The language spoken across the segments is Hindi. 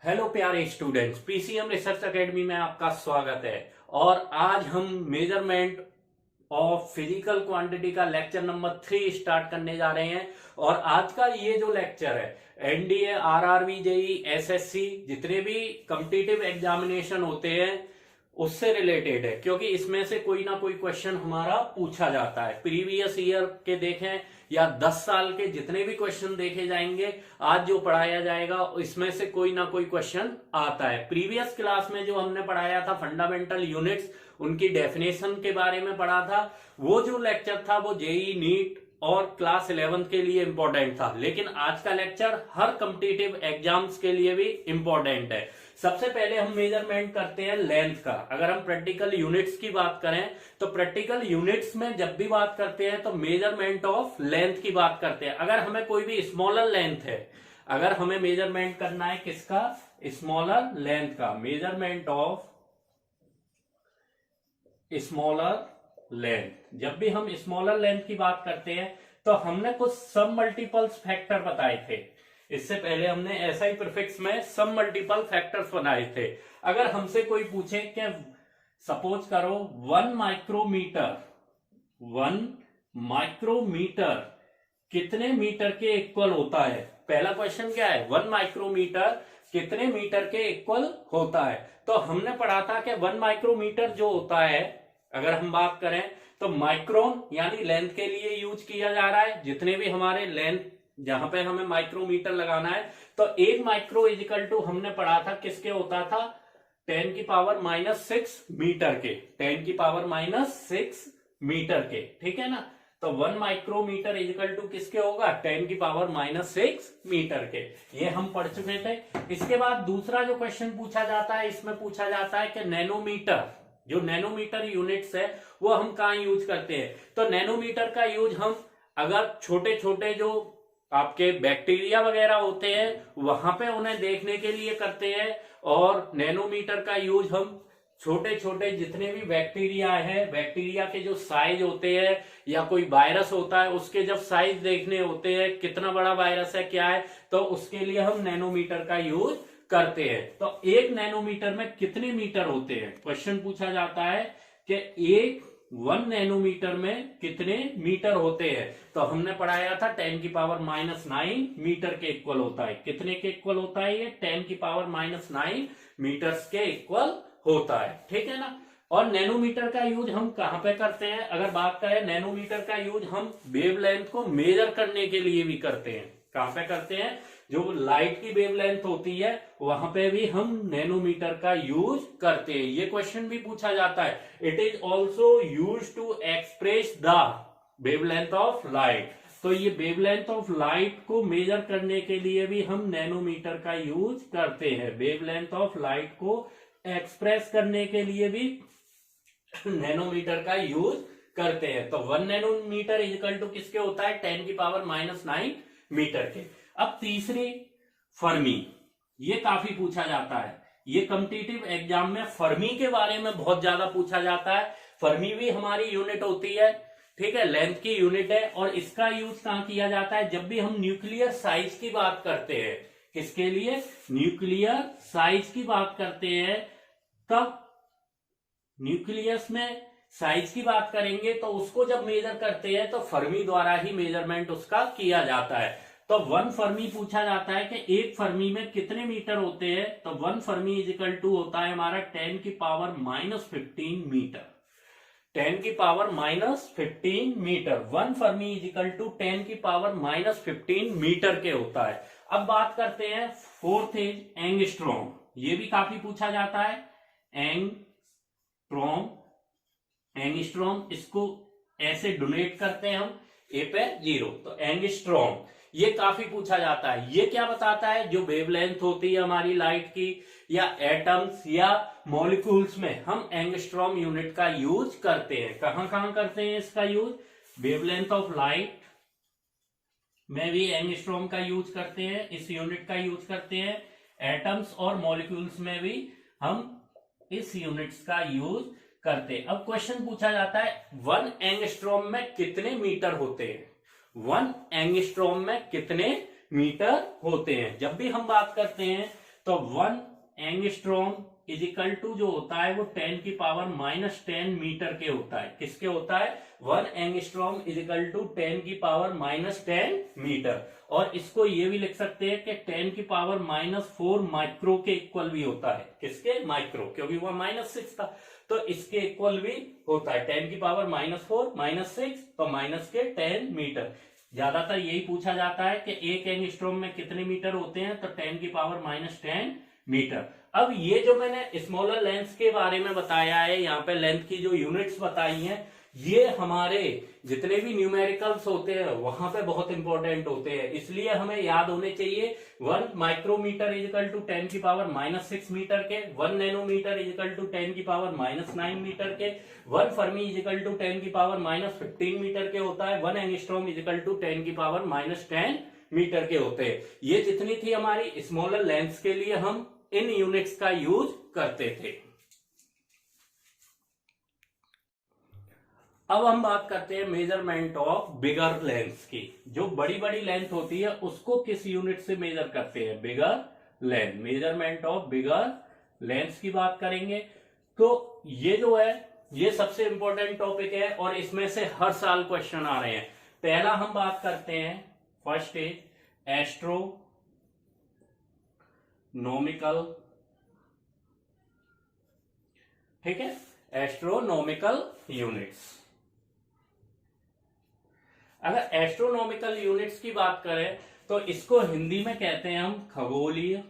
हेलो प्यारे स्टूडेंट्स, पीसीएम रिसर्च एकेडमी में आपका स्वागत है। और आज हम मेजरमेंट ऑफ फिजिकल क्वांटिटी का लेक्चर नंबर 3 स्टार्ट करने जा रहे हैं। और आज का ये जो लेक्चर है एनडीए, आरआरबी, जेई, एसएससी जितने भी कॉम्पिटिटिव एग्जामिनेशन होते हैं उससे रिलेटेड है, क्योंकि इसमें से कोई ना कोई क्वेश्चन हमारा पूछा जाता है। प्रीवियस ईयर के देखें या 10 साल के जितने भी क्वेश्चन देखे जाएंगे, आज जो पढ़ाया जाएगा इसमें से कोई ना कोई क्वेश्चन आता है। प्रीवियस क्लास में जो हमने पढ़ाया था फंडामेंटल यूनिट्स, उनकी डेफिनेशन के बारे में पढ़ा था। वो जो लेक्चर था वो जेई, नीट और क्लास 11 के लिए इंपॉर्टेंट था, लेकिन आज का लेक्चर हर कॉम्पिटिटिव एग्जाम्स के लिए भी इंपॉर्टेंट है। सबसे पहले हम मेजरमेंट करते हैं लेंथ का। अगर हम प्रैक्टिकल यूनिट्स की बात करें तो प्रैक्टिकल यूनिट्स में जब भी बात करते हैं तो मेजरमेंट ऑफ लेंथ की बात करते हैं। अगर हमें कोई भी स्मॉलर लेंथ है, अगर हमें मेजरमेंट करना है किसका, स्मॉलर लेंथ का, मेजरमेंट ऑफ स्मॉलर लेंथ। जब भी हम स्मॉलर लेंथ की बात करते हैं तो हमने कुछ सब मल्टीपल्स फैक्टर बताए थे। इससे पहले हमने एसआई प्रीफिक्स में सब मल्टीपल फैक्टर्स बनाए थे। अगर हमसे कोई पूछे कि सपोज करो 1 माइक्रोमीटर कितने मीटर के इक्वल होता है। पहला क्वेश्चन क्या है, 1 माइक्रोमीटर कितने मीटर के इक्वल होता है। तो हमने पढ़ा था कि 1 माइक्रोमीटर जो होता है, अगर हम बात करें तो माइक्रोन यानी लेंथ के लिए यूज किया जा रहा है। जितने भी हमारे लेंथ जहां पे हमें माइक्रोमीटर लगाना है तो 1 माइक्रो इजिकल टू हमने पढ़ा था किसके होता था, 10⁻⁻6 मीटर के, 10⁻⁻6 मीटर के, ठीक है ना। तो 1 माइक्रोमीटर इजिकल टू किसके होगा, 10⁻⁻6 मीटर के। ये हम पढ़ चुके थे। इसके बाद दूसरा जो क्वेश्चन पूछा जाता है, इसमें पूछा जाता है कि नैनोमीटर, जो नैनोमीटर यूनिट्स है वो हम कहाँ यूज करते हैं। तो नैनोमीटर का यूज हम अगर छोटे छोटे जो आपके बैक्टीरिया वगैरह होते हैं वहां पे उन्हें देखने के लिए करते हैं। और नैनोमीटर का यूज हम छोटे छोटे जितने भी बैक्टीरिया है, बैक्टीरिया के जो साइज होते हैं या कोई वायरस होता है उसके जब साइज देखने होते हैं, कितना बड़ा वायरस है क्या है, तो उसके लिए हम नैनोमीटर का यूज करते हैं। तो 1 नैनोमीटर में कितने मीटर होते हैं, क्वेश्चन पूछा जाता है कि 1 नैनोमीटर में कितने मीटर होते हैं। तो हमने पढ़ाया था 10⁻⁹ मीटर के इक्वल होता है। कितने के इक्वल होता है ये, 10⁻⁹ मीटर्स के इक्वल होता है, ठीक है ना। और नैनोमीटर का यूज हम कहां पे करते हैं, अगर बात करें नैनोमीटर का यूज हम वेवलेंथ को मेजर करने के लिए भी करते हैं। कहां पे करते हैं, जो लाइट की वेवलेंथ होती है वहां पे भी हम नैनोमीटर का यूज करते हैं। ये क्वेश्चन भी पूछा जाता है, it is also use to express the wavelength of light. तो ये वेवलेंथ ऑफ लाइट को मेजर करने के लिए भी हम नैनोमीटर का यूज करते हैं। वेवलेंथ ऑफ लाइट को एक्सप्रेस करने के लिए भी नैनोमीटर का यूज करते हैं। तो 1 नैनोमीटर इक्वल टू किसके होता है, 10⁻⁹ मीटर के। अब तीसरी फर्मी, ये काफी पूछा जाता है। ये कॉम्पिटिटिव एग्जाम में फर्मी के बारे में बहुत ज्यादा पूछा जाता है। फर्मी भी हमारी यूनिट होती है, ठीक है, लेंथ की यूनिट है। और इसका यूज कहां किया जाता है, जब भी हम न्यूक्लियर साइज की बात करते हैं। किसके लिए, न्यूक्लियर साइज की बात करते हैं, तब न्यूक्लियस में साइज की बात करेंगे तो उसको जब मेजर करते हैं तो फर्मी द्वारा ही मेजरमेंट उसका किया जाता है। तो 1 फर्मी पूछा जाता है कि 1 फर्मी में कितने मीटर होते हैं। तो 1 फर्मी इजिकल टू होता है हमारा 10⁻⁻15 metre, 10⁻⁻15 metre. 1 fermi equal to 10⁻⁻15 metre के होता है। अब बात करते हैं 4th इज एंगस्ट्रॉम। ये भी काफी पूछा जाता है, एंगस्ट्रॉम, इसको ऐसे डोनेट करते हैं हम ए पे 0। तो एंगस्ट्रॉम ये काफी पूछा जाता है। ये क्या बताता है, जो वेवलेंथ होती है हमारी लाइट की या एटम्स या मॉलिक्यूल्स में हम एंगस्ट्रॉम यूनिट का यूज करते हैं। कहां कहां करते हैं इसका यूज, वेवलेंथ ऑफ लाइट में भी एंगस्ट्रॉम का यूज करते हैं, इस यूनिट का यूज करते हैं। एटम्स और मॉलिक्यूल्स में भी हम इस यूनिट्स का यूज करते हैं। अब क्वेश्चन पूछा जाता है 1 एंगस्ट्रॉम में कितने मीटर होते हैं, 1 एंगस्ट्रॉम में कितने मीटर होते हैं। जब भी हम बात करते हैं तो 1 एंगस्ट्रॉम इज इक्वल टू जो होता है वो 10 की पावर -10 मीटर के होता है। किसके होता है? 1 एंगस्ट्रॉम इज इक्वल टू 10 की पावर -10 मीटर। और इसको ये भी लिख सकते हैं कि 10 की पावर -4 माइक्रो के इक्वल भी होता है। किसके? माइक्रो, क्योंकि वह -6 था तो इसके इक्वल भी होता है। 10 की पावर -4 -6 तो -10 मीटर। ज्यादातर यही पूछा जाता है कि एक एंगस्ट्रॉम में कितने मीटर होते हैं, तो 10 की पावर -10 मीटर। अब ये जो मैंने स्मॉलर लेंथ के बारे में बताया है, यहाँ पे लेंथ की जो यूनिट्स बताई हैं, ये हमारे जितने भी न्यूमेरिकल्स होते हैं वहां पे बहुत इंपॉर्टेंट होते हैं, इसलिए हमें याद होने चाहिए। 1 माइक्रोमीटर इज इक्वल टू 10 की पावर -6 मीटर के, 1 नैनोमीटर इज इक्वल टू 10 की पावर -9 मीटर के, 1 फर्मी इज इक्वल टू 10 की पावर -15 मीटर के होता है, 1 एंगस्ट्रॉम इज इक्वल टू 10 की पावर -10 मीटर के होते हैं। ये जितनी थी हमारी स्मॉलर लेंथ्स के लिए हम इन यूनिट्स का यूज करते थे। अब हम बात करते हैं मेजरमेंट ऑफ बिगर लेंथ की। जो बड़ी बड़ी लेंथ होती है उसको किस यूनिट से मेजर करते हैं? Bigger length. Measurement of bigger length की बात करेंगे तो ये जो है ये सबसे इंपॉर्टेंट टॉपिक है और इसमें से हर साल क्वेश्चन आ रहे हैं। पहला हम बात करते हैं, फर्स्ट इज एस्ट्रोनॉमिकल, ठीक है, एस्ट्रोनॉमिकल यूनिट्स। अगर एस्ट्रोनॉमिकल यूनिट्स की बात करें तो इसको हिंदी में कहते हैं हम खगोलीय,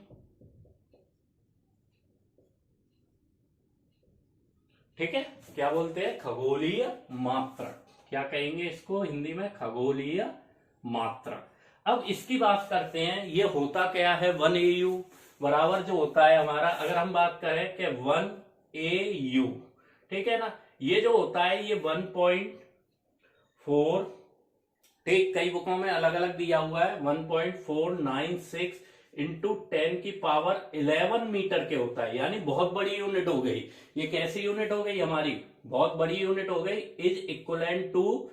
ठीक है, क्या बोलते हैं? खगोलीय मात्रक। क्या कहेंगे इसको हिंदी में? खगोलीय मात्रक। अब इसकी बात करते हैं, ये होता क्या है? 1 AU बराबर जो होता है हमारा, अगर हम बात करें कि 1 AU, ठीक है ना, ये जो होता है ये 1.4, ठीक, कई बुकों में अलग अलग दिया हुआ है, 1.496 इंटू 10 की पावर 11 मीटर के होता है, यानी बहुत बड़ी यूनिट हो गई। ये कैसी यूनिट हो गई? हमारी बहुत बड़ी यूनिट हो गई। इज इक्वलेंट टू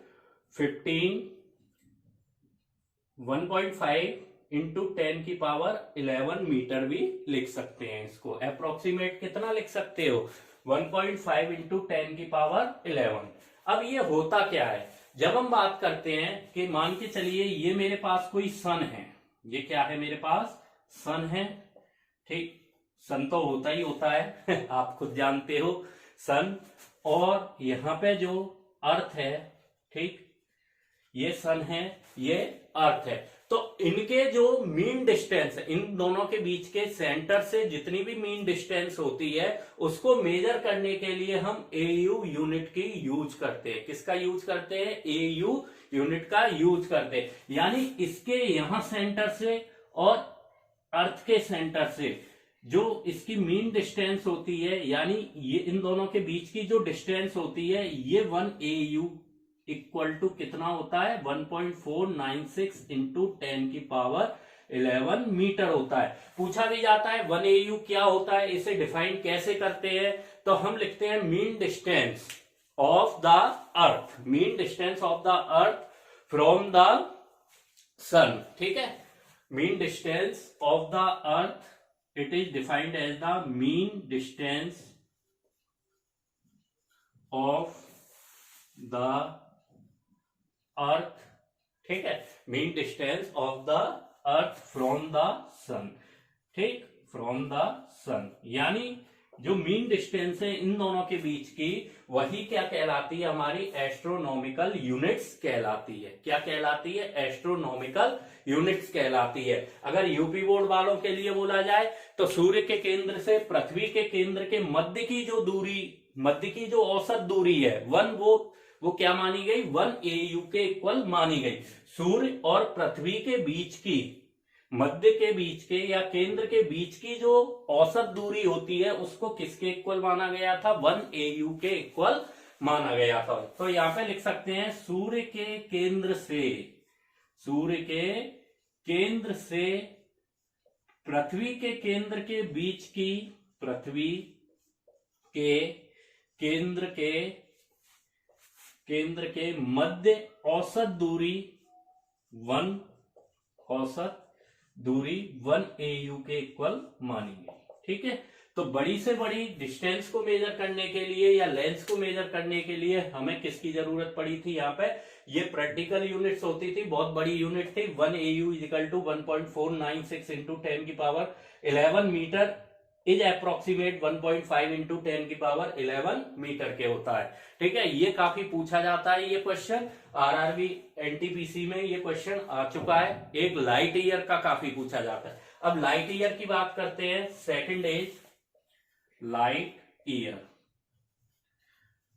1.5 इंटू 10 की पावर 11 मीटर भी लिख सकते हैं। इसको अप्रोक्सीमेट कितना लिख सकते हो? 1.5 इंटू 10 की पावर 11। अब ये होता क्या है? जब हम बात करते हैं कि मान के चलिए ये मेरे पास कोई सन है, ये क्या है? मेरे पास सन है, ठीक, सन तो होता ही होता है आप खुद जानते हो सन, और यहां पे जो अर्थ है, ठीक, ये सन है, ये अर्थ है। तो इनके जो मीन डिस्टेंस है, इन दोनों के बीच के सेंटर से जितनी भी मीन डिस्टेंस होती है उसको मेजर करने के लिए हम AU यूनिट की यूज करते हैं। किसका यूज करते हैं? AU यूनिट का यूज करते हैं। यानी इसके यहां सेंटर से और अर्थ के सेंटर से जो इसकी मीन डिस्टेंस होती है, यानी ये इन दोनों के बीच की जो डिस्टेंस होती है, ये 1 AU इक्वल टू कितना होता है? 1.496 इंटू 10 की पावर 11 मीटर होता है। पूछा भी जाता है 1 AU क्या होता है, इसे डिफाइन कैसे करते हैं? तो हम लिखते हैं mean distance of the earth, mean distance of the earth from the sun, ठीक है, mean distance of the earth, it is defined as the mean distance of the earth, ठीक है, mean distance of the earth from the sun, ठीक, फ्रॉम द सन। यानी जो मीन डिस्टेंस है इन दोनों के बीच की, वही क्या कहलाती है? हमारी एस्ट्रोनॉमिकल यूनिट्स कहलाती है। क्या कहलाती है? एस्ट्रोनॉमिकल यूनिट्स कहलाती है। अगर यूपी बोर्ड वालों के लिए बोला जाए तो सूर्य के केंद्र से पृथ्वी के केंद्र के मध्य की जो दूरी, मध्य की जो औसत दूरी है 1, वो क्या मानी गई? 1 AU के इक्वल मानी गई। सूर्य और पृथ्वी के बीच की, मध्य के बीच के या केंद्र के बीच की जो औसत दूरी होती है उसको किसके इक्वल माना गया था? 1 AU के इक्वल माना गया था। तो यहां पे लिख सकते हैं सूर्य के केंद्र से, सूर्य के केंद्र से पृथ्वी के केंद्र के बीच की, पृथ्वी के केंद्र के मध्य औसत दूरी 1, औसत दूरी 1 AU के इक्वल मानी गई। ठीक है, तो बड़ी से बड़ी डिस्टेंस को मेजर करने के लिए या लेंथ को मेजर करने के लिए हमें किसकी जरूरत पड़ी थी? यहाँ पे ये प्रैक्टिकल यूनिट्स होती थी, बहुत बड़ी यूनिट थी। 1 AU इजिकल टू 1.496 इंटू 10 की power 11 metre is approximate 1.5 into 10 की पावर 11 मीटर के होता है। ठीक है, ये काफी पूछा जाता है ये क्वेश्चन, RRB NTPC में ये क्वेश्चन आ चुका है। एक लाइट ईयर का काफी पूछा जाता है। अब लाइट ईयर की बात करते हैं। Second is light year.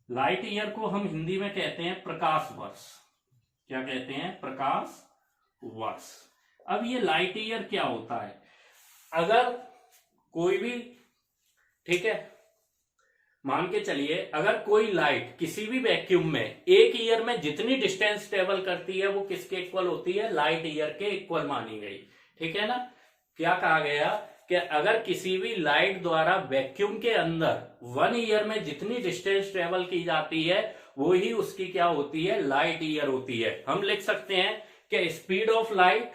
Light year को हम हिंदी में कहते हैं प्रकाश वर्ष। क्या कहते हैं? प्रकाश वर्ष। अब ये लाइट ईयर क्या होता है? अगर कोई भी, ठीक है, मान के चलिए अगर कोई लाइट किसी भी वैक्यूम में एक ईयर में जितनी डिस्टेंस ट्रेवल करती है वो किसके इक्वल होती है? लाइट ईयर के इक्वल मानी गई। ठीक है ना? क्या कहा गया कि अगर किसी भी लाइट द्वारा वैक्यूम के अंदर 1 ईयर में जितनी डिस्टेंस ट्रेवल की जाती है वो ही उसकी क्या होती है? लाइट ईयर होती है। हम लिख सकते हैं कि speed of light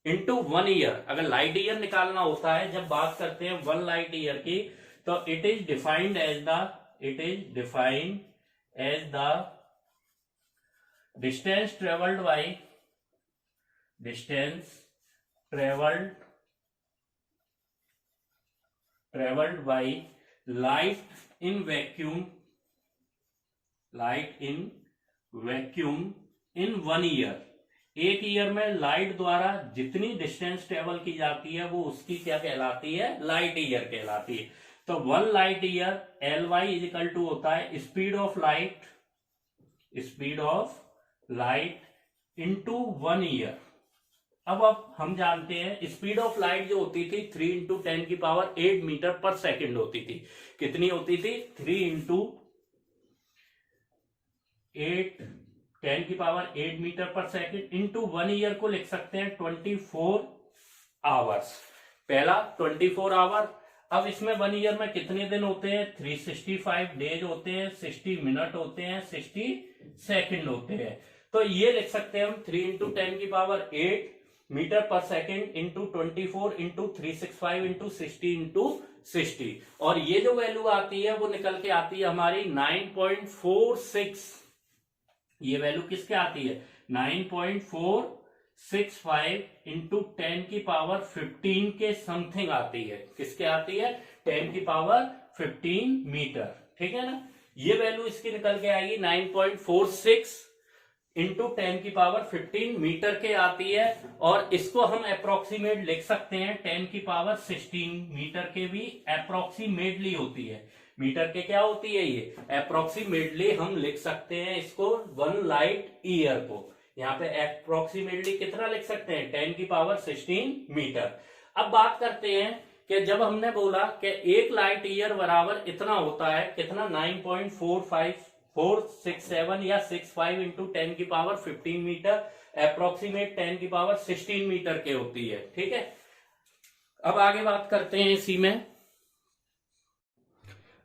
into 1 year. अगर लाइट ईयर निकालना होता है, जब बात करते हैं 1 लाइट ईयर की, तो it is defined as the distance travelled by light in vacuum in 1 year. एक ईयर में लाइट द्वारा जितनी डिस्टेंस ट्रेवल की जाती है वो उसकी क्या कहलाती है? लाइट ईयर कहलाती है। तो 1 light year LY equal to होता है speed of light into 1 year. अब हम जानते हैं स्पीड ऑफ लाइट जो होती थी 3 इंटू 10 की पावर 8 मीटर पर सेकेंड होती थी। कितनी होती थी? 3 इंटू 8 10 की पावर 8 मीटर पर सेकेंड इंटू 1 ईयर को लिख सकते हैं 24 आवर्स। पहला 24 आवर। अब इसमें 1 ईयर में कितने दिन होते हैं? 365 डेज होते हैं, 60 मिनट होते हैं, 60 सेकेंड होते हैं। तो ये लिख सकते हैं हम 3 इंटू 10 की पावर 8 मीटर पर second into 24 into 365 into 60 into 60। और ये जो वैल्यू आती है वो निकल के आती है हमारी 9.46। ये वैल्यू किसके आती है? 9.465 इंटू 10 की पावर 15 के समथिंग आती है। किसके आती है? 10 की पावर 15 मीटर। ठीक है ना? ये वैल्यू इसकी निकल के आएगी 9.46 इंटू 10 की पावर 15 मीटर के आती है। और इसको हम अप्रोक्सीमेट लिख सकते हैं 10 की पावर 16 मीटर के भी अप्रोक्सीमेटली होती है। मीटर के क्या होती है? ये अप्रोक्सीमेटली हम लिख सकते हैं इसको 1 लाइट ईयर को। यहाँ पे अप्रोक्सीमेटली कितना लिख सकते हैं? 10 की पावर 16 मीटर। अब बात करते हैं कि जब हमने बोला कि 1 लाइट ईयर बराबर इतना होता है, कितना? 9.467 या 65 इंटू 10 की पावर 15 मीटर, अप्रोक्सीमेट 10 की पावर 16 मीटर के होती है। ठीक है, अब आगे बात करते हैं इसी में।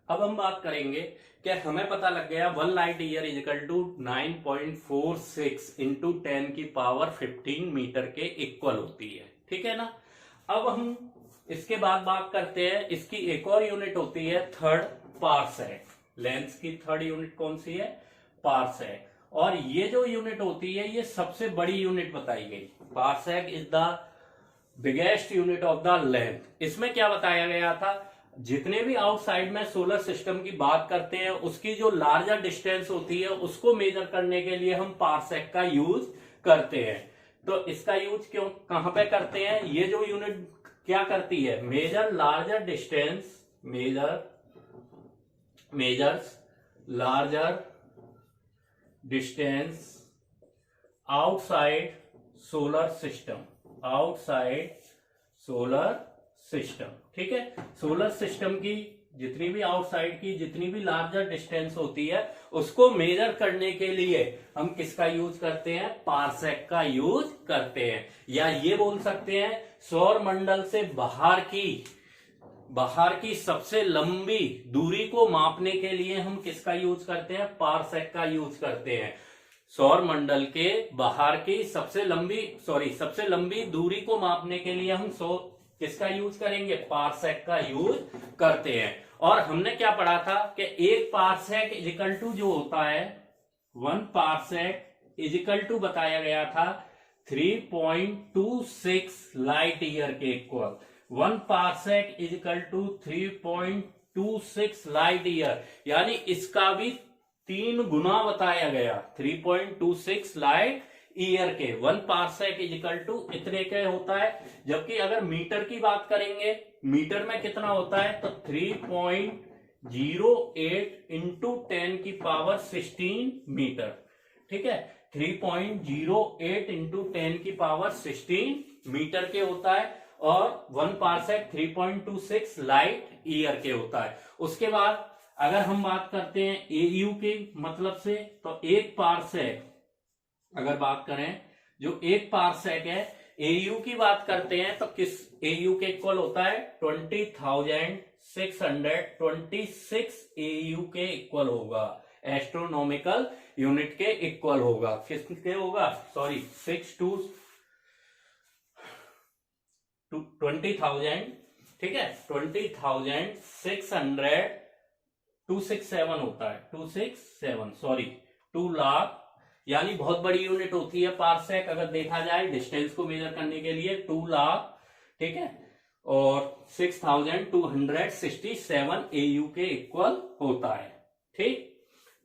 अब हम बात करेंगे कि हमें पता लग गया 1 light year equal to 9.46 into 10 की पावर 15 मीटर के इक्वल होती है। ठीक है ना? अब हम इसके बाद बात करते हैं, इसकी एक और यूनिट होती है थर्ड पारसेक। लेंथ की थर्ड यूनिट कौन सी है? पारसेक। और ये जो यूनिट होती है ये सबसे बड़ी यूनिट बताई गई। Parsec is the biggest unit of the length. इसमें क्या बताया गया था? जितने भी आउटसाइड में सोलर सिस्टम की बात करते हैं उसकी जो लार्जर डिस्टेंस होती है उसको मेजर करने के लिए हम पारसेक का यूज करते हैं। तो इसका यूज कहां पे करते हैं? ये जो यूनिट क्या करती है? Measure larger distance, measures larger distance outside solar system. ठीक है, सोलर सिस्टम की जितनी भी आउटसाइड की जितनी भी लार्जर डिस्टेंस होती है उसको मेजर करने के लिए हम किसका यूज करते हैं? पारसेक का यूज करते हैं। या ये बोल सकते हैं सौर मंडल से बाहर की सबसे लंबी दूरी को मापने के लिए हम किसका यूज करते हैं? पारसेक का यूज करते हैं। सौर मंडल के बाहर की सबसे लंबी दूरी को मापने के लिए हम किसका यूज करेंगे, पारसेक का यूज करते हैं। और हमने क्या पढ़ा था कि एक पारसेक इजिकल टू जो होता है 1 पारसेक इजिकल टू बताया गया था 3.26 लाइट ईयर के equal. 1 parsec equal to 3.26 light year, यानी इसका भी 3 गुना बताया गया 3.26 लाइट ईयर के। 1 पारसेक इजिकल टू इतने के होता है। जबकि अगर मीटर की बात करेंगे, मीटर में कितना होता है, तो 3.08 इंटू 10 की पावर 16 मीटर। ठीक है, 3.08 इंटू 10 की पावर 16 मीटर के होता है। और 1 पारसेक 3.26 लाइट ईयर के होता है। उसके बाद अगर हम बात करते हैं एयू के मतलब से, तो एक पारसेक अगर बात करें, जो एक पारसेक है, एयू की बात करते हैं तो किस एयू के इक्वल होता है 20,626 एयू के इक्वल होगा, एस्ट्रोनॉमिकल यूनिट के इक्वल होगा। किसके होगा, सॉरी 20,000, ठीक है, 20,600 होता है 267, सॉरी 2 लाख, यानी बहुत बड़ी यूनिट होती है पारसेक अगर देखा जाए डिस्टेंस को मेजर करने के लिए 2 लाख, ठीक है, और 6,267 एयू के इक्वल होता है। ठीक,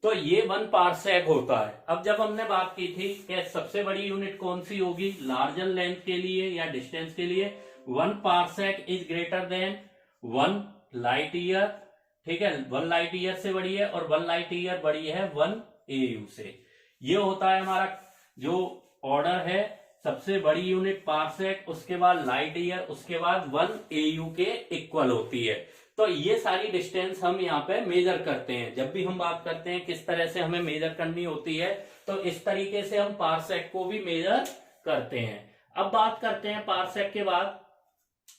तो ये 1 पारसेक होता है। अब जब हमने बात की थी कि सबसे बड़ी यूनिट कौन सी होगी लार्जर लेंथ के लिए या डिस्टेंस के लिए, 1 parsec is greater than 1 light year. ठीक है, 1 लाइट ईयर से बड़ी है और 1 लाइट ईयर बड़ी है 1 एयू से। ये होता है हमारा जो ऑर्डर है, सबसे बड़ी यूनिट पारसेक, उसके बाद लाइट ईयर, उसके बाद 1 एयू के इक्वल होती है। तो ये सारी डिस्टेंस हम यहाँ पे मेजर करते हैं। जब भी हम बात करते हैं किस तरह से हमें मेजर करनी होती है, तो इस तरीके से हम पारसेक को भी मेजर करते हैं। अब बात करते हैं पारसेक के बाद,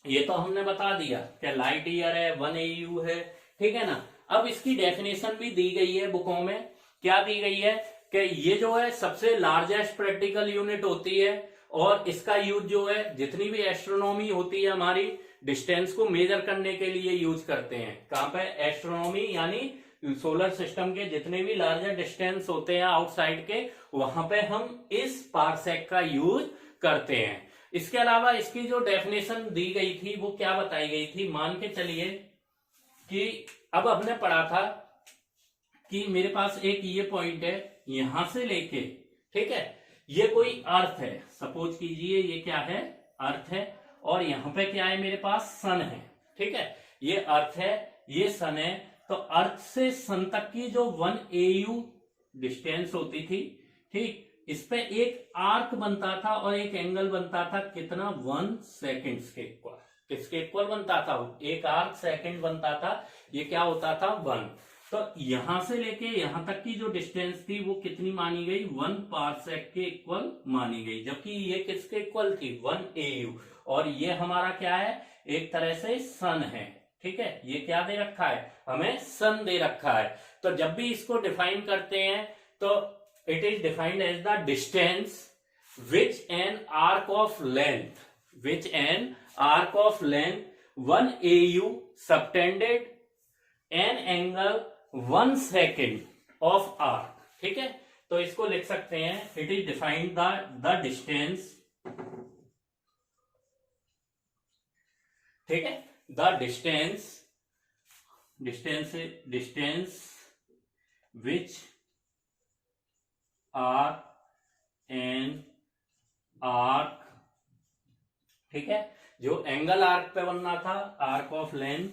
ये तो हमने बता दिया कि लाइट ईयर है, 1 एयू है, ठीक है ना। अब इसकी डेफिनेशन भी दी गई है बुकों में। क्या दी गई है कि ये जो है सबसे लार्जेस्ट प्रैक्टिकल यूनिट होती है और इसका यूज जो है जितनी भी एस्ट्रोनॉमी होती है हमारी डिस्टेंस को मेजर करने के लिए यूज करते हैं। कहां पे, एस्ट्रोनॉमी, यानी सोलर सिस्टम के जितने भी लार्जर डिस्टेंस होते हैं आउटसाइड के, वहां पे हम इस पारसेक का यूज करते हैं। इसके अलावा इसकी जो डेफिनेशन दी गई थी वो क्या बताई गई थी, मान के चलिए कि अब हमने पढ़ा था कि मेरे पास एक ये पॉइंट है यहां से लेके, ठीक है, ये कोई अर्थ है, सपोज कीजिए ये क्या है, अर्थ है, और यहां पे क्या है मेरे पास, सन है। ठीक है, ये अर्थ है, ये सन है। तो अर्थ से सन तक की जो 1 एयू डिस्टेंस होती थी, ठीक, इस पे एक आर्क बनता था और एक एंगल बनता था, कितना, 1 सेकेंड के इक्वल। किसके इक्वल बनता था, एक आर्क सेकेंड बनता था, ये क्या होता था, 1। तो यहां से लेके यहां तक की जो डिस्टेंस थी वो कितनी मानी गई, 1 पारसेक के इक्वल मानी गई। जबकि ये किसके इक्वल थी, 1 एयू। और ये हमारा क्या है, एक तरह से सन है। ठीक है, ये क्या दे रखा है, हमें सन दे रखा है। तो जब भी इसको डिफाइन करते हैं तो it is defined as the distance which an arc of length 1 AU subtended an angle 1 second of arc। ठीक है, तो इसको लिख सकते हैं, it is defined the distance, ठीक है, the distance which are an arc, ठीक है, जो एंगल आर्क पे बनना था, आर्क ऑफ लेंथ,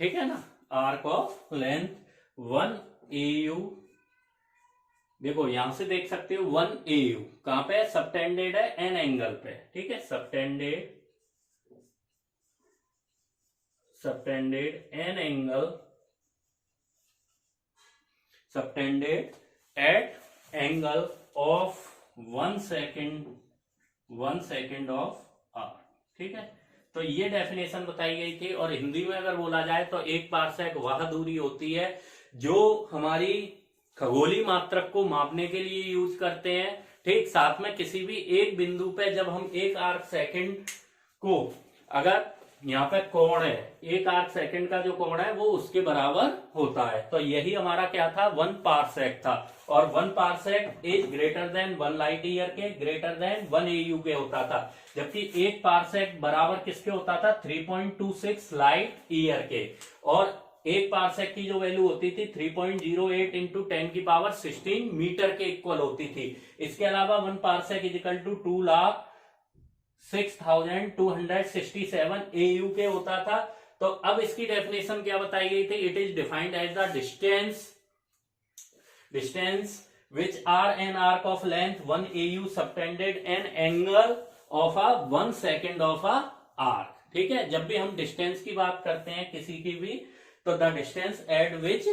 ठीक है ना, आर्क ऑफ लेंथ 1 AU। देखो यहां से देख सकते हो 1 AU कहां पे, सबटेंडेड है एन एंगल पे, ठीक है, subtended an angle, subtended at angle of 1 second of arc. ठीक है, तो ये डेफिनेशन बताई गई थी। और हिंदी में अगर बोला जाए तो एक पारसेक वह दूरी होती है जो हमारी खगोलीय मात्रक को मापने के लिए यूज करते हैं। ठीक, साथ में किसी भी एक बिंदु पे जब हम एक आर्क सेकंड को, अगर यहाँ पे कोण है, एक आर्क सेकंड का जो कोण है वो उसके बराबर होता है। तो यही हमारा क्या था, 1 पारसेक था। और 1 parsec is greater than 1 light year के, ग्रेटर देन 1 AU के होता था। जबकि एक पारसेक बराबर किसके होता था, 3.26 लाइट ईयर के। और एक पारसेक की जो वैल्यू होती थी 3.08 इंटू 10 की पावर 16 मीटर के इक्वल होती थी। इसके अलावा 1 parsec is equal to 2,06,267 AU के होता था। तो अब इसकी डेफिनेशन क्या बताई गई थी, it is defined as the distance which are an arc of length 1 AU subtended an angle of a 1 second of a arc. ठीक है, जब भी हम डिस्टेंस की बात करते हैं किसी की भी, तो the distance at which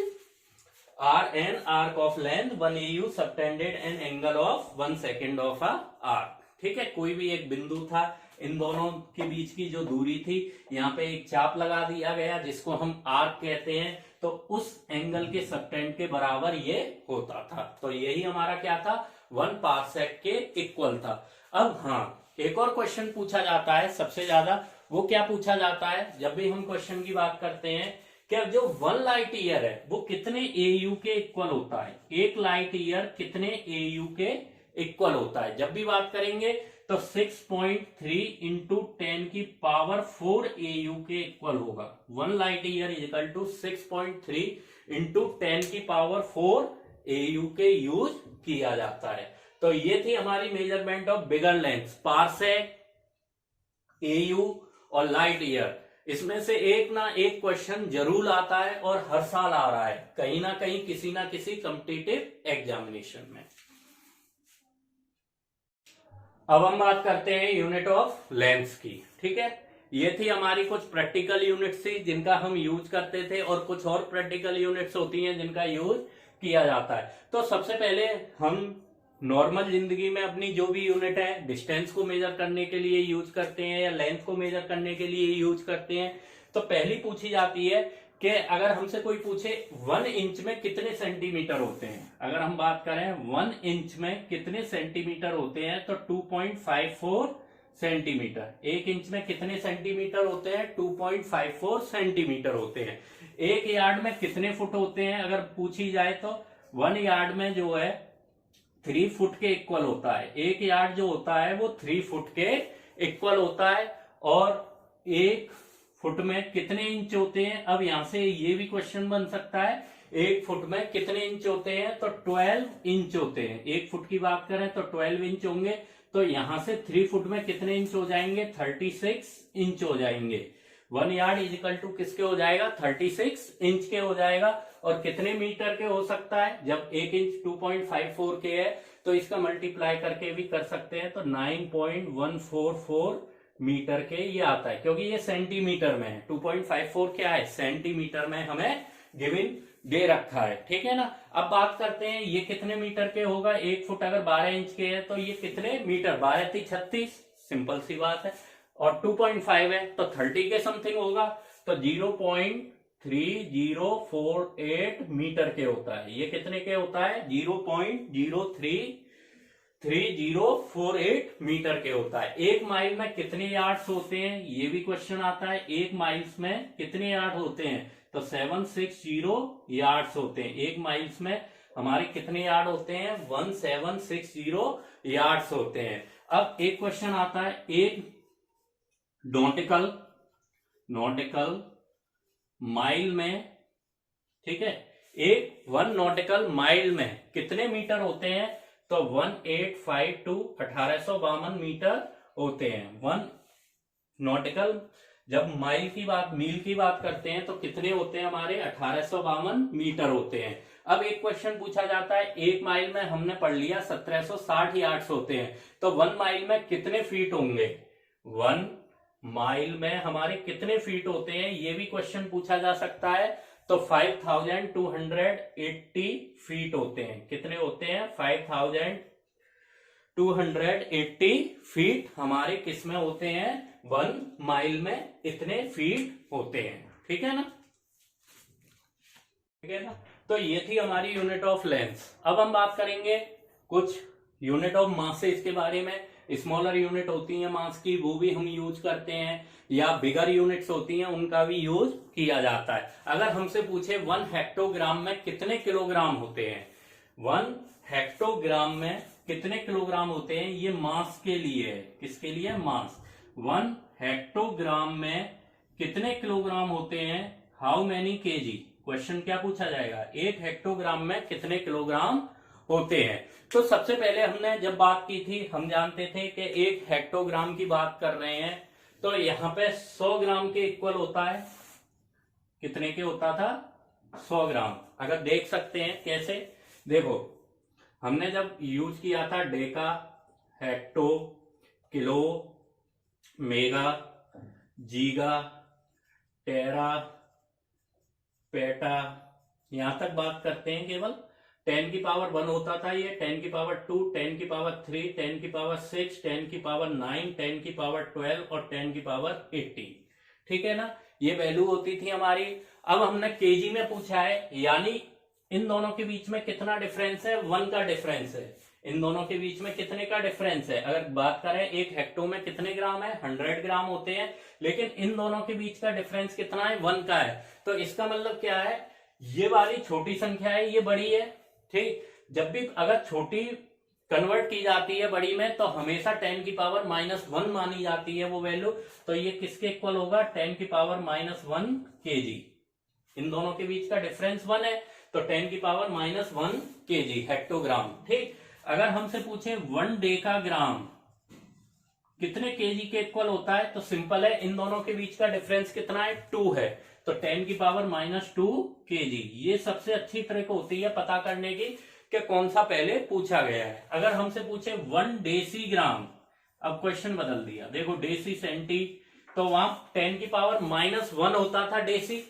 are an arc of length 1 AU subtended an angle of 1 second of a arc. ठीक है, कोई भी एक बिंदु था, इन दोनों के बीच की जो दूरी थी, यहाँ पे एक चाप लगा दिया गया जिसको हम आर्क कहते हैं, तो उस एंगल के सबटेंड के बराबर ये होता था। तो यही हमारा क्या था, 1 पारसेक के इक्वल था। अब हाँ, एक और क्वेश्चन पूछा जाता है सबसे ज्यादा, वो क्या पूछा जाता है जब भी हम क्वेश्चन की बात करते हैं, कि जो 1 लाइट ईयर है वो कितने AU के इक्वल होता है, 1 लाइट ईयर कितने AU के इक्वल होता है। जब भी बात करेंगे तो 6.3 इंटू 10 की पावर 4 AU के इक्वल होगा। 1 light year is equal to 6.3 into 10 की पावर 4 AU के यूज किया जाता है। तो ये थी हमारी measurement of bigger length, parsec, AU और लाइट ईयर। इसमें से एक ना एक क्वेश्चन जरूर आता है और हर साल आ रहा है कहीं ना कहीं, किसी ना किसी कॉम्पिटिटिव एग्जामिनेशन में। अब हम बात करते हैं यूनिट ऑफ लेंथ की। ठीक है, ये थी हमारी कुछ प्रैक्टिकल यूनिट्स थी जिनका हम यूज करते थे, और कुछ और प्रैक्टिकल यूनिट्स होती हैं जिनका यूज किया जाता है। तो सबसे पहले हम नॉर्मल जिंदगी में अपनी जो भी यूनिट है, डिस्टेंस को मेजर करने के लिए यूज करते हैं या लेंथ को मेजर करने के लिए यूज करते हैं। तो पहली पूछी जाती है कि अगर हमसे कोई पूछे 1 इंच में कितने सेंटीमीटर होते हैं, अगर हम बात करें 1 इंच में कितने सेंटीमीटर होते हैं, तो 2.54 सेंटीमीटर। 1 इंच में कितने सेंटीमीटर होते हैं, 2.54 सेंटीमीटर होते हैं। 1 यार्ड में कितने फुट होते हैं अगर पूछी जाए, तो 1 यार्ड में जो है 3 फुट के इक्वल होता है। 1 यार्ड जो होता है वो 3 फुट के इक्वल होता है। और 1 फुट में कितने इंच होते हैं, अब यहां से ये भी क्वेश्चन बन सकता है, 1 फुट में कितने इंच होते हैं, तो 12 इंच होते हैं। 1 फुट की बात करें तो 12 इंच होंगे। तो यहां से 3 फुट में कितने इंच हो जाएंगे, 36 इंच हो जाएंगे। 1 यार्ड इज इक्वल टू किसके हो जाएगा, 36 इंच के हो जाएगा। और कितने मीटर के हो सकता है, जब 1 इंच 2.54 के है तो इसका मल्टीप्लाई करके भी कर सकते हैं, तो 9.144 मीटर के ये आता है, क्योंकि ये सेंटीमीटर में है। 2.54 क्या है, सेंटीमीटर में हमें गिवन दे रखा है। ठीक है ना। अब बात करते हैं ये कितने मीटर के होगा, 1 फुट अगर 12 इंच के है तो ये कितने मीटर, 12 × 36, सिंपल सी बात है। और 2.5 है तो 30 के समथिंग होगा, तो 0.3048 मीटर के होता है। ये कितने के होता है, 0.03348 मीटर के होता है। 1 माइल में कितने यार्ड्स होते हैं, ये भी क्वेश्चन आता है। 1 माइल्स में कितने यार्ड होते हैं, तो 760 यार्ड्स होते हैं। 1 माइल्स में हमारे कितने यार्ड होते हैं, 1760 यार्ड्स होते हैं। अब एक क्वेश्चन आता है, एक नॉटिकल माइल में, ठीक है, 1 नॉटिकल माइल में कितने मीटर होते हैं, तो 1852 मीटर होते हैं। 1 नॉटिकल, जब मील की बात करते हैं तो कितने होते हैं हमारे, 1852 मीटर होते हैं। अब एक क्वेश्चन पूछा जाता है, 1 माइल में हमने पढ़ लिया 1760 यार्ड्स होते हैं, तो 1 माइल में कितने फीट होंगे, 1 माइल में हमारे कितने फीट होते हैं, ये भी क्वेश्चन पूछा जा सकता है। तो 5280 फीट होते हैं। कितने होते हैं, 5280 फीट हमारे किस में होते हैं, 1 माइल में इतने फीट होते हैं। ठीक है ना, ठीक है ना। तो ये थी हमारी यूनिट ऑफ लेंथ। अब हम बात करेंगे कुछ यूनिट ऑफ मासेस के बारे में। स्मॉलर यूनिट होती है मास की, वो भी हम यूज करते हैं, या बिगर यूनिट्स होती हैं उनका भी यूज किया जाता है। अगर हमसे पूछे 1 हेक्टोग्राम में कितने किलोग्राम होते हैं, 1 हेक्टोग्राम में कितने किलोग्राम होते हैं, ये मास के लिए है। किसके लिए? मास। 1 हेक्टोग्राम में कितने किलोग्राम होते हैं, हाउ मेनी केजी। क्वेश्चन क्या पूछा जाएगा, 1 हेक्टोग्राम में कितने किलोग्राम होते हैं। तो सबसे पहले हमने जब बात की थी, हम जानते थे कि 1 हेक्टोग्राम की बात कर रहे हैं, तो यहां पे 100 ग्राम के इक्वल होता है। कितने के होता था? 100 ग्राम। अगर देख सकते हैं कैसे, देखो हमने जब यूज किया था डेका, हेक्टो, किलो, मेगा, जीगा, टेरा, पेटा, यहां तक बात करते हैं केवल। 10 की पावर 1 होता था ये, 10 की पावर 2, 10 की पावर 3, 10 की पावर 6, 10 की पावर 9, 10 की पावर 12 और 10 की पावर 18। ठीक है ना, ये वैल्यू होती थी हमारी। अब हमने केजी में पूछा है, यानी इन दोनों के बीच में कितना डिफरेंस है, 1 का डिफरेंस है। इन दोनों के बीच में कितने का डिफरेंस है? अगर बात करें 1 हेक्टो में कितने ग्राम है, 100 ग्राम होते हैं, लेकिन इन दोनों के बीच का डिफरेंस कितना है, 1 का है। तो इसका मतलब क्या है, ये वाली छोटी संख्या है, ये बड़ी है। ठीक, जब भी अगर छोटी कन्वर्ट की जाती है बड़ी में, तो हमेशा 10 की पावर -1 मानी जाती है वो वैल्यू। तो ये किसके इक्वल होगा, 10 की पावर -1 केजी। इन दोनों के बीच का डिफरेंस 1 है, तो 10 की पावर -1 केजी हेक्टोग्राम। ठीक, अगर हमसे पूछे 1 डेकाग्राम कितने केजी के इक्वल होता है, तो सिंपल है, इन दोनों के बीच का डिफरेंस कितना है, 2 है, तो 10 की पावर -2 केजी। ये सबसे अच्छी ट्रिक होती है पता करने की कि कौन सा पहले पूछा गया है। अगर हमसे पूछे 1 डेसीग्राम, अब क्वेश्चन बदल दिया, देखो डेसी सेंटी, तो वहां 10 की पावर -1 होता था डेसी,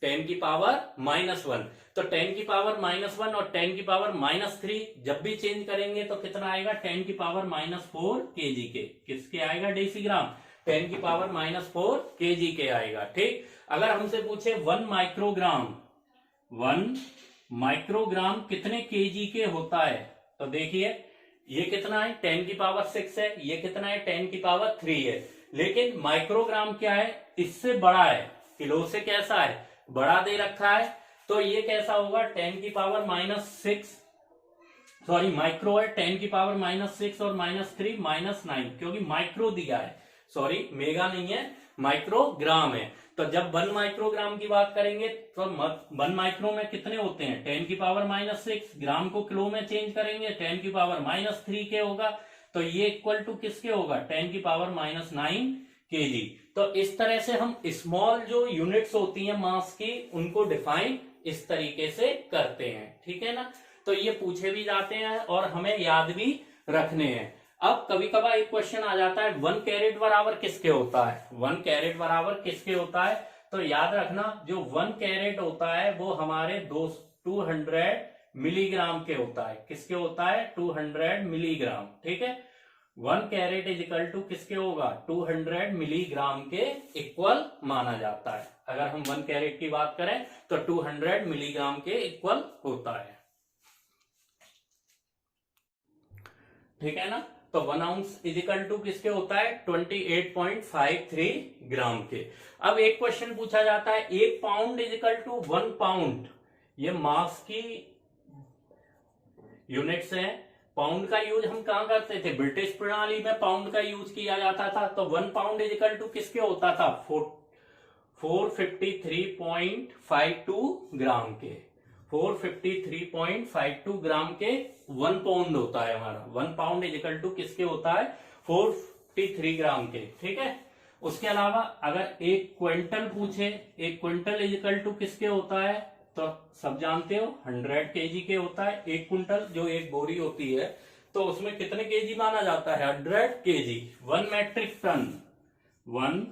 10 की पावर -1, तो 10 की पावर -1 और 10 की पावर -3 जब भी चेंज करेंगे तो कितना आएगा, 10 की पावर -4 केजी के। किसके आएगा, डेसीग्राम, 10 की पावर -4 केजी के आएगा। ठीक, अगर हमसे पूछे 1 माइक्रोग्राम, 1 माइक्रोग्राम कितने केजी के होता है, तो देखिए ये कितना है, 10 की पावर 6 है, ये कितना है, 10 की पावर 3 है, लेकिन माइक्रोग्राम क्या है, इससे बड़ा है, किलो से कैसा है, बड़ा दे रखा है। तो ये कैसा होगा, 10 की पावर -6, सॉरी माइक्रो है, 10 की पावर -6 और -3 -9, क्योंकि माइक्रो दिया है, सॉरी मेगा नहीं है, माइक्रोग्राम है। तो जब 1 माइक्रोग्राम की बात करेंगे तो 1 माइक्रो में कितने होते हैं, 10 की पावर -6, ग्राम को किलो में चेंज करेंगे 10 की पावर -3 के होगा, तो ये इक्वल टू किसके होगा, 10 की पावर -9 केजी। तो इस तरह से हम स्मॉल जो यूनिट्स होती हैं मास की, उनको डिफाइन इस तरीके से करते हैं। ठीक है ना, तो ये पूछे भी जाते हैं और हमें याद भी रखने हैं। अब कभी कभार एक क्वेश्चन आ जाता है, 1 कैरेट बराबर किसके होता है, 1 कैरेट बराबर किसके होता है, तो याद रखना जो 1 कैरेट होता है वो हमारे 200 मिलीग्राम के होता है। किसके होता है, 200 मिलीग्राम। ठीक है, 1 कैरेट इज इक्वल टू किसके होगा, 200 मिलीग्राम के इक्वल माना जाता है। अगर हम 1 कैरेट की बात करें तो 200 मिलीग्राम के इक्वल होता है। ठीक है ना, तो 1 आउंस इज इक्वल टू किसके होता है, 28.53 ग्राम के। अब एक क्वेश्चन पूछा जाता है, 1 pound is equal to 1 pound, ये मास की यूनिट्स हैं। पाउंड का यूज हम कहां करते थे, ब्रिटिश प्रणाली में पाउंड का यूज किया जाता था। तो 1 पाउंड इज इक्वल टू किसके होता था, 453.52 ग्राम के, 453.52 ग्राम के 1 पाउंड होता है हमारा। 1 पाउंड इज इक्वल टू किसके होता है, 453 ग्राम के। ठीक है, उसके अलावा अगर 1 क्विंटल पूछे, 1 क्विंटल इज इक्वल टू किसके होता है, तो सब जानते हो 100 केजी के होता है। 1 क्विंटल जो एक बोरी होती है, तो उसमें कितने केजी माना जाता है, 100 kg. 1 metric ton, 1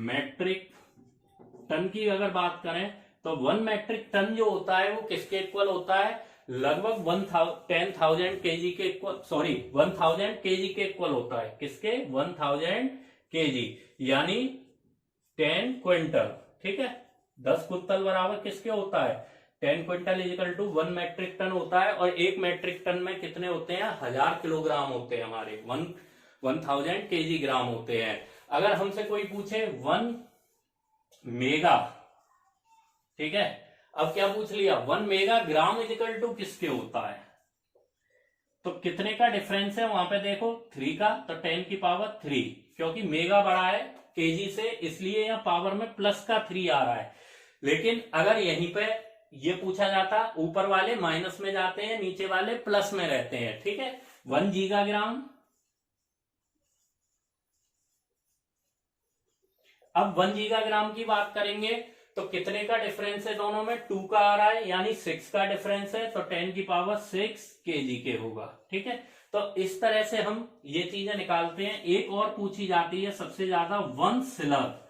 metric ton की अगर बात करें तो 1 मैट्रिक टन जो होता है वो किसके इक्वल होता है, लगभग 10,000 केजी के इक्वल, सॉरी 1000 केजी के इक्वल होता है। किसके, 1000 केजी, यानी 10 क्विंटल। ठीक है, 10 कुंतल बराबर किसके होता है, 10 quintal equal to 1 metric ton होता है, और 1 मेट्रिक टन में कितने होते हैं, 1000 किलोग्राम होते हैं हमारे, 1000 केजी ग्राम होते हैं। अगर हमसे कोई पूछे 1 मेगा, ठीक है, अब क्या पूछ लिया, 1 मेगा ग्राम इजिकल टू किसके होता है, तो कितने का डिफरेंस है वहां पे देखो, 3 का, तो 10 की पावर 3, क्योंकि मेगा बड़ा है केजी से, इसलिए यहाँ पावर में प्लस का 3 आ रहा है। लेकिन अगर यहीं पे ये पूछा जाता, ऊपर वाले माइनस में जाते हैं, नीचे वाले प्लस में रहते हैं, ठीक है। 1 गीगाग्राम, अब 1 गीगाग्राम की बात करेंगे तो कितने का डिफरेंस है दोनों में, 2 का आ रहा है, यानी 6 का डिफरेंस है, तो 10 की पावर 6 केजी के होगा, ठीक है। तो इस तरह से हम ये चीजें निकालते हैं। एक और पूछी जाती है सबसे ज्यादा, 1 स्लग,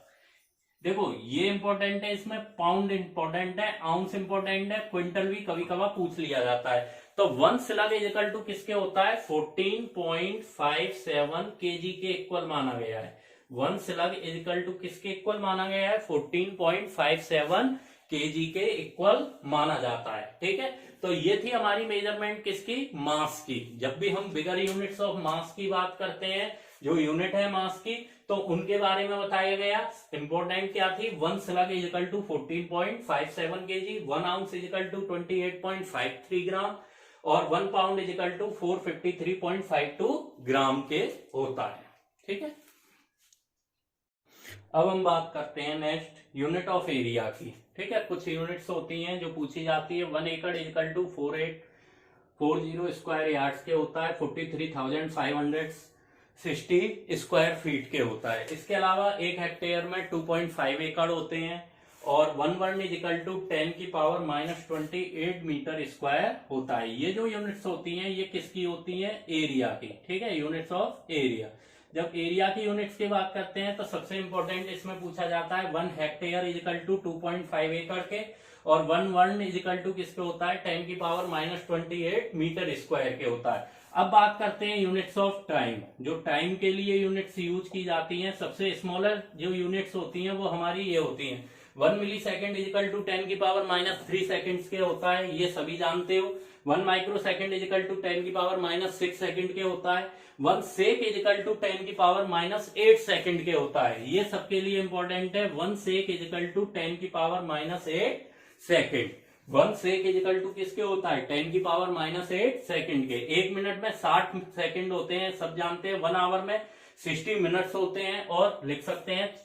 देखो ये इंपॉर्टेंट है, इसमें पाउंड इंपॉर्टेंट है, आउंस इंपॉर्टेंट है, क्विंटल भी कभी कभार पूछ लिया जाता है। तो 1 स्लग इक्वल टू किसके होता है, 14.57 केजी के इक्वल माना गया है। 1 स्लग इक्वल टू किसके इक्वल माना गया है, 14.57 केजी के इक्वल माना जाता है, ठीक है। तो ये थी हमारी मेजरमेंट किसकी, मास की। जब भी हम बिगर यूनिट्स ऑफ मास की बात करते हैं, जो यूनिट है मास की, तो उनके बारे में बताया गया। इंपॉर्टेंट क्या थी, 1 slug is equal to 14.57 kg, 1 ounce is equal to 28.53 gram, और 1 pound is equal to 453.52 gram के होता है, ठीक है। अब हम बात करते हैं नेक्स्ट यूनिट ऑफ एरिया की, ठीक है। कुछ यूनिट्स होती हैं जो पूछी जाती है। 1 एकड़ is equal to 4840 square yards के होता है, 43,560 स्क्वायर फीट के होता है। इसके अलावा 1 हेक्टेयर में 2.5 एकड़ होते हैं, और 1 वर्न इज इक्वल टू 10 की पावर -28 मीटर स्क्वायर होता है। ये जो यूनिट्स होती हैं ये किसकी होती हैं, एरिया की, ठीक है, यूनिट्स ऑफ एरिया। जब एरिया की यूनिट्स की बात करते हैं तो सबसे इंपॉर्टेंट इसमें पूछा जाता है 1 हेक्टेयर इज इक्वल टू 2.5 एकड़ के, और 1 वर्न इज इक्वल टू किसके होता है, 10 की पावर -28 मीटर स्क्वायर के होता है। अब बात करते हैं यूनिट्स ऑफ टाइम। जो टाइम के लिए यूनिट्स यूज की जाती हैं, सबसे स्मॉलर जो यूनिट्स होती हैं वो हमारी ये होती हैं। 1 मिली सेकेंड इज इक्वल टू 10 की पावर -3 सेकेंड के होता है, ये सभी जानते हो। 1 microsecond is equal to 10 की पावर -6 सेकेंड के होता है। 1 सेक इज इक्वल टू 10 की पावर -8 सेकेंड के होता है, ये सबके लिए इंपॉर्टेंट है। 1 सेक इज इक्वल टू 10 की power -8 second. 1 sec is equal to किसके होता है, 10 की पावर -8 सेकेंड के। 1 मिनट में 60 सेकेंड होते हैं, सब जानते हैं। 1 आवर में 60 मिनट्स होते हैं, और लिख सकते हैं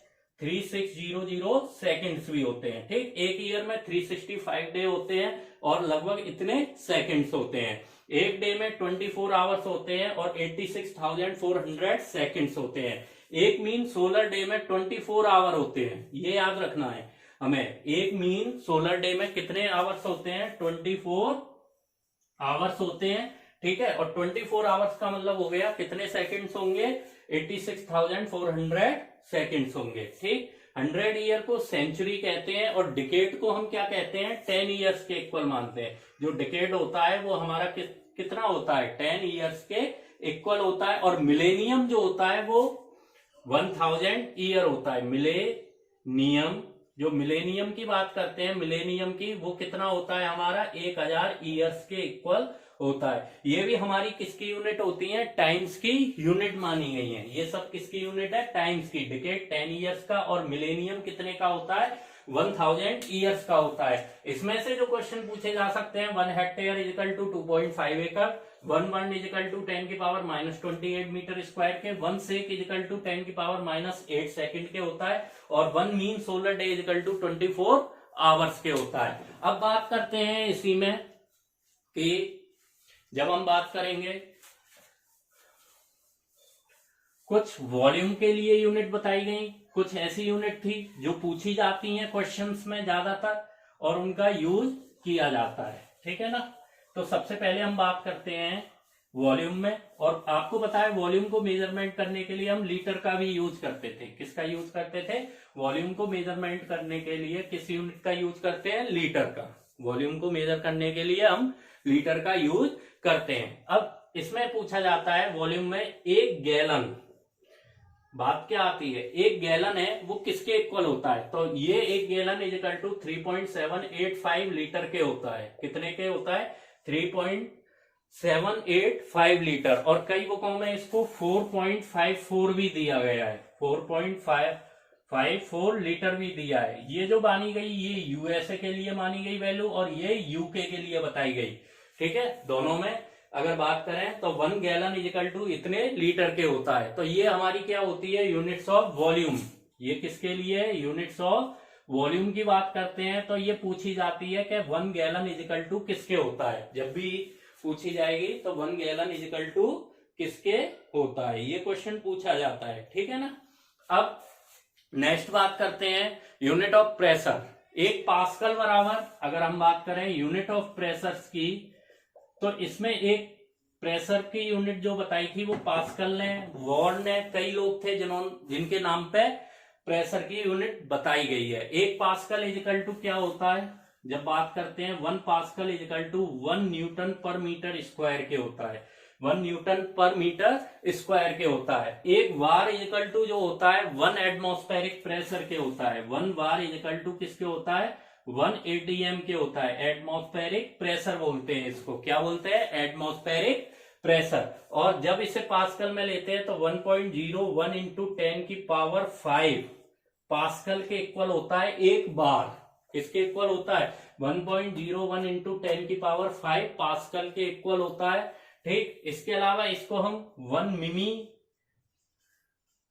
3600 सेकेंड्स भी होते हैं, ठीक। 1 ईयर में 365 डे होते हैं, और लगभग इतने सेकेंड्स होते हैं। एक डे में 24 आवर्स होते हैं, और 86,400 सेकेंड्स होते हैं। एक मीन सोलर डे में 24 आवर होते हैं, ये याद रखना है हमें। एक मीन सोलर डे में कितने आवर्स होते हैं, 24 आवर्स होते हैं, ठीक है। और 24 आवर्स का मतलब हो गया कितने सेकेंड्स होंगे, 86,400 सेकेंड्स होंगे, ठीक। 100 ईयर को सेंचुरी कहते हैं, और डिकेड को हम क्या कहते हैं, 10 ईयर्स के इक्वल मानते हैं। जो डिकेड होता है वो हमारा कितना होता है, 10 ईयर्स के इक्वल होता है। और मिलेनियम जो होता है वो 1000 ईयर होता है। मिलेनियम, जो मिलेनियम की बात करते हैं, मिलेनियम की, वो कितना होता है हमारा, 1000 ईयर्स के इक्वल होता है। ये भी हमारी किसकी यूनिट होती है, टाइम्स की यूनिट मानी गई है। ये सब किसकी यूनिट है, टाइम्स की। डिकेड 10 ईयर्स का, और मिलेनियम कितने का होता है, 1000 ईयर्स का होता है। इसमें से जो क्वेश्चन पूछे जा सकते हैं, 1 हेक्टेयर इज इक्वल टू 2.5 एकड़, 1 वर्न इज इक्वल टू 10 की पावर -28 मीटर स्क्वायर के, 1 सेक इज इक्वल टू 10 की पावर -8 सेकेंड के होता है, और 1 mean solar day is equal to 24 hours के होता है। अब बात करते हैं इसी में कि जब हम बात करेंगे, कुछ वॉल्यूम के लिए यूनिट बताई गई, कुछ ऐसी यूनिट थी जो पूछी जाती हैं क्वेश्चंस में ज्यादातर, और उनका यूज किया जाता है, ठीक है ना। तो सबसे पहले हम बात करते हैं वॉल्यूम में, और आपको पता है वॉल्यूम को मेजरमेंट करने के लिए हम लीटर का भी यूज करते थे। किसका यूज करते थे, वॉल्यूम को मेजरमेंट करने के लिए किस यूनिट का यूज करते हैं, लीटर का। वॉल्यूम को मेजर करने के लिए हम लीटर का यूज करते हैं। अब इसमें पूछा जाता है वॉल्यूम में 1 गैलन बात क्या आती है, एक गैलन है वो किसके इक्वल होता है, तो ये एक gallon is equal to 3.785 litre के होता है। कितने के होता है, 3.785 लीटर। और कई बुकों में इसको 4.54 भी दिया गया है, 4.554 लीटर भी दिया है। ये जो मानी गई ये यूएसए के लिए मानी गई वैल्यू और ये यूके के लिए बताई गई। ठीक है, दोनों में अगर बात करें तो 1 गैलन इजिकल टू इतने लीटर के होता है। तो ये हमारी क्या होती है, यूनिट्स ऑफ वॉल्यूम। ये किसके लिए है, यूनिट्स ऑफ वॉल्यूम की बात करते हैं तो ये पूछी जाती है कि 1 गैलन इजिकल टू किसके होता है। जब भी पूछी जाएगी तो 1 गैलन इजिकल टू किसके होता है, ये क्वेश्चन पूछा जाता है। ठीक है ना। अब नेक्स्ट बात करते हैं यूनिट ऑफ प्रेशर। एक पास्कल बराबर, अगर हम बात करें यूनिट ऑफ प्रेशर की, तो इसमें एक प्रेशर की यूनिट जो बताई थी वो पास्कल ने, वॉर्ड ने, कई लोग थे जिनके नाम पे प्रेशर की यूनिट बताई गई है। एक पास्कल इजिकल टू क्या होता है, जब बात करते हैं 1 पास्कल इजिकल टू 1 न्यूटन पर मीटर स्क्वायर के होता है, 1 न्यूटन पर मीटर स्क्वायर के होता है। एक वार इजिकल टू जो होता है 1 एटमॉस्फेरिक प्रेशर के होता है। 1 वार इजिकल टू किसके होता है, 1 ATM के होता है। एटमॉस्फेरिक प्रेशर बोलते हैं इसको, क्या बोलते हैं, एटमॉस्फेरिक प्रेशर। और जब इसे पास्कल में लेते हैं तो 1.01 इंटू 10 की पावर 5 पास्कल के इक्वल होता है एक बार। किसके इक्वल होता है, 1.01 इंटू 10 की पावर 5 पास्कल के इक्वल होता है। ठीक, इसके अलावा इसको हम 1 मिमी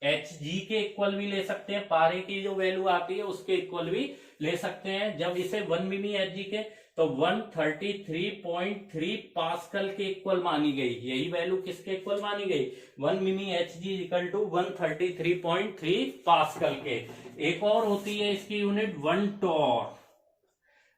Hg के इक्वल भी ले सकते हैं, पारे की जो वैल्यू आती है उसके इक्वल भी ले सकते हैं। जब इसे 1 मिमी Hg के तो 133.3 पास्कल के इक्वल मानी गई। यही वैल्यू किसके इक्वल मानी गई, 1 मिमी Hg इक्वल टू 133.3 पास्कल के। एक और होती है इसकी यूनिट 1 टॉर।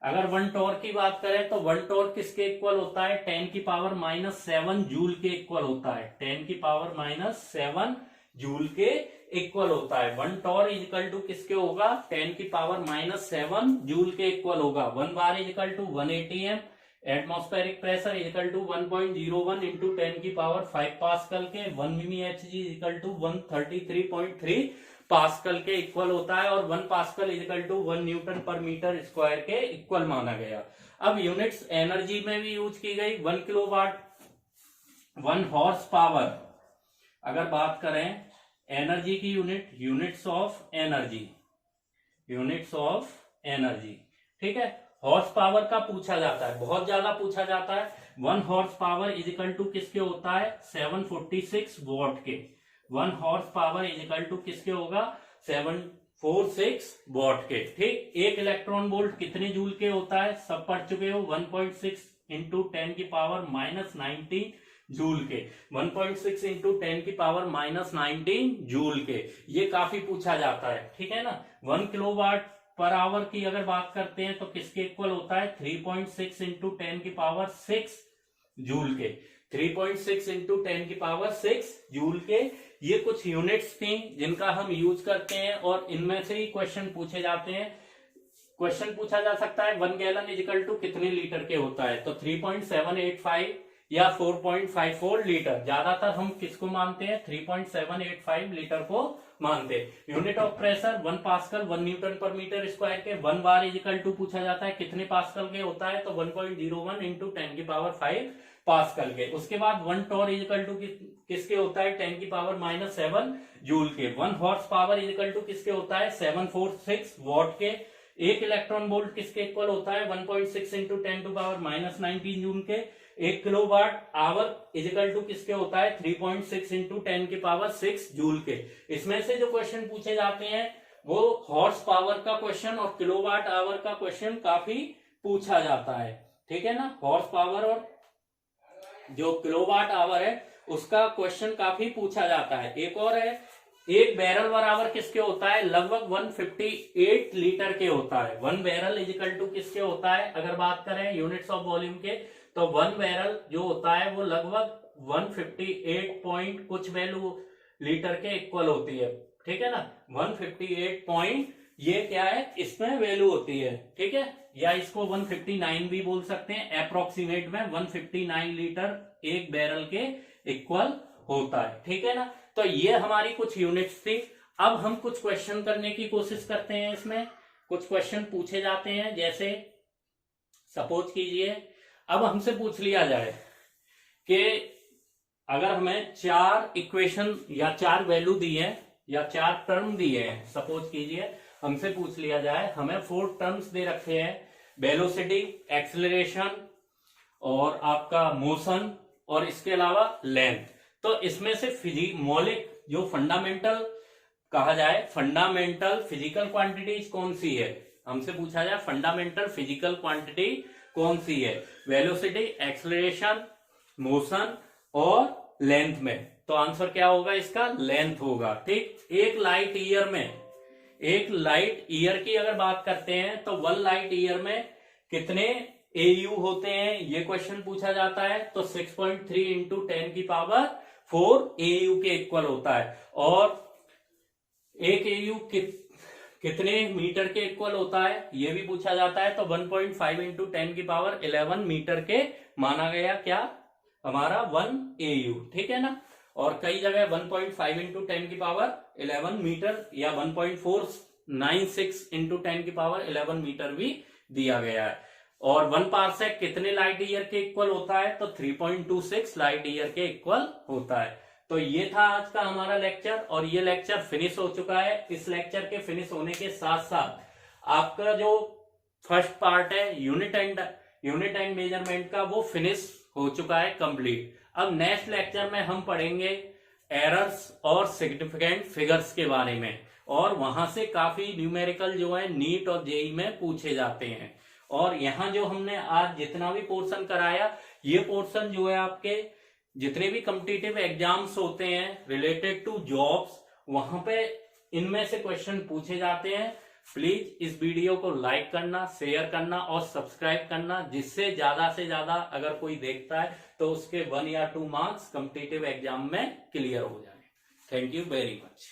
अगर 1 टॉर की बात करें तो 1 टॉर किसके इक्वल होता है, 10 की पावर -7 जूल के इक्वल होता है। 10 की पावर -7 जूल के इक्वल होता है। 1 टॉर इजिकल टू किसके होगा, 10 की पावर -7 जूल के इक्वल होगा। 1 bar is equal to 1 ATM। Atmospheric pressure is equal to 1.01 into 10 की पावर 5 पास्कल के। 1 मिमी Hg इजिकल टू 133.3 पास्कल के इक्वल होता है। और 1 पास्कल इजिकल टू 1 न्यूटन पर मीटर स्क्वायर के इक्वल माना गया। अब यूनिट्स एनर्जी में भी यूज की गई, 1 किलोवाट, 1 हॉर्स पावर। अगर बात करें एनर्जी की unit, units of energy, units of energy. ठीक है, हॉर्स पावर का पूछा जाता है, बहुत ज्यादा पूछा जाता है। 1 हॉर्स पावर इजिकल टू किसके होता है, 746 वॉट के। 1 हॉर्स पावर इजिकल टू किसके होगा, 746 वॉट के। ठीक, एक इलेक्ट्रॉन वोल्ट कितने जूल के होता है, सब पढ़ चुके हो, 1.6 इंटू 10 की पावर -19 जूल के। 1.6 इंटू 10 की पावर -19 जूल के, ये काफी पूछा जाता है। ठीक है ना। 1 किलोवाट पर आवर की अगर बात करते हैं तो किसके इक्वल होता है, 3.6 इंटू 10 की पावर 6 जूल के। 3.6 इंटू 10 की पावर 6 जूल के। ये कुछ यूनिट्स थी जिनका हम यूज करते हैं और इनमें से ही क्वेश्चन पूछे जाते हैं। क्वेश्चन पूछा जा सकता है 1 गैलन इजिकल टू कितने लीटर के होता है, तो 3.785 या 4.54 लीटर। ज्यादातर हम किसको मानते हैं, 3.785 लीटर को मानते हैं। Unit of pressure 1 pascal 1 newton पर मीटर स्क्वायर के। 1 बार इजिकल टू पूछा जाता है कितने पास्कल के होता है, तो 1.01 इंटू 10 की पावर 5 पास्कल के। उसके बाद 1 टॉर इजिकल टू किसके होता है, 10 की पावर -7 जूल के। 1 हॉर्स पावर इजिकल टू किसके होता है, 746 वॉट के। एक इलेक्ट्रॉन वोल्ट किसके इक्वल होता है, 1.6 इंटू 10 टू पावर -19 जूल के। 1 किलोवाट आवर इजिकल टू किसके होता है, 3.6 इंटू 10 की पावर 6 जूल के। इसमें से जो क्वेश्चन पूछे जाते हैं वो हॉर्स पावर का क्वेश्चन और किलोवाट आवर का क्वेश्चन काफी पूछा जाता है। ठीक है ना। हॉर्स पावर और जो किलोवाट आवर है उसका क्वेश्चन काफी पूछा जाता है। एक और है, एक बैरल बराबर किसके होता है, लगभग 158 लीटर के होता है। 1 बैरल इजिकल टू किसके होता है, अगर बात करें यूनिट्स ऑफ वॉल्यूम के, तो 1 बैरल जो होता है वो लगभग 158 पॉइंट कुछ वैल्यू लीटर के इक्वल होती है। ठीक है ना। 158 पॉइंट ये क्या है, इसमें वैल्यू होती है। ठीक है, या इसको 159 भी बोल सकते हैं। अप्रोक्सीमेट में 159 लीटर एक बैरल के इक्वल होता है। ठीक है ना। तो ये हमारी कुछ यूनिट्स थी। अब हम कुछ क्वेश्चन करने की कोशिश करते हैं। इसमें कुछ क्वेश्चन पूछे जाते हैं, जैसे सपोज कीजिए अब हमसे पूछ लिया जाए कि अगर हमें 4 इक्वेशन या 4 वैल्यू दी है या 4 टर्म दिए हैं, सपोज कीजिए हमसे पूछ लिया जाए, हमें 4 टर्म्स दे रखे हैं, वेलोसिटी, एक्सेलरेशन और आपका मोशन और इसके अलावा लेंथ। तो इसमें से मौलिक जो फंडामेंटल कहा जाए, फंडामेंटल फिजिकल क्वांटिटीज कौन सी है, हमसे पूछा जाए फंडामेंटल फिजिकल क्वांटिटी कौन सी है, वेलोसिटी, एक्सेलरेशन, मोशन और लेंथ में। तो आंसर क्या होगा इसका, लेंथ होगा। ठीक, एक लाइट ईयर की अगर बात करते हैं तो 1 लाइट ईयर में कितने AU होते हैं, ये क्वेश्चन पूछा जाता है। तो 6.3 इंटू 10 की पावर 4 AU के इक्वल होता है। और एक AU कितने मीटर के इक्वल होता है, ये भी पूछा जाता है। तो 1.5 इंटू 10 की पावर 11 मीटर के माना गया क्या, हमारा 1 AU। ठीक है ना। और कई जगह 1.5 इंटू 10 की पावर 11 मीटर या 1.496 इंटू 10 की पावर 11 मीटर भी दिया गया है। और 1 पार्सेक कितने लाइट ईयर के इक्वल होता है, तो 3.26 लाइट ईयर के इक्वल होता है। तो ये था आज का हमारा लेक्चर और ये लेक्चर फिनिश हो चुका है। इस लेक्चर के फिनिश होने के साथ साथ आपका जो फर्स्ट पार्ट है यूनिट एंड मेजरमेंट का, वो फिनिश हो चुका है कंप्लीट। अब नेक्स्ट लेक्चर में हम पढ़ेंगे एरर्स और सिग्निफिकेंट फिगर्स के बारे में, और वहां से काफी न्यूमेरिकल जो है नीट और जेई में पूछे जाते हैं। और यहाँ जो हमने आज जितना भी पोर्शन कराया, ये पोर्शन जो है आपके जितने भी कॉम्पिटिटिव एग्जाम्स होते हैं रिलेटेड टू जॉब्स, वहां पे इनमें से क्वेश्चन पूछे जाते हैं। प्लीज इस वीडियो को लाइक करना, शेयर करना और सब्सक्राइब करना, जिससे ज्यादा से ज्यादा अगर कोई देखता है तो उसके 1 या 2 मार्क्स कॉम्पिटिटिव एग्जाम में क्लियर हो जाए। Thank you very much.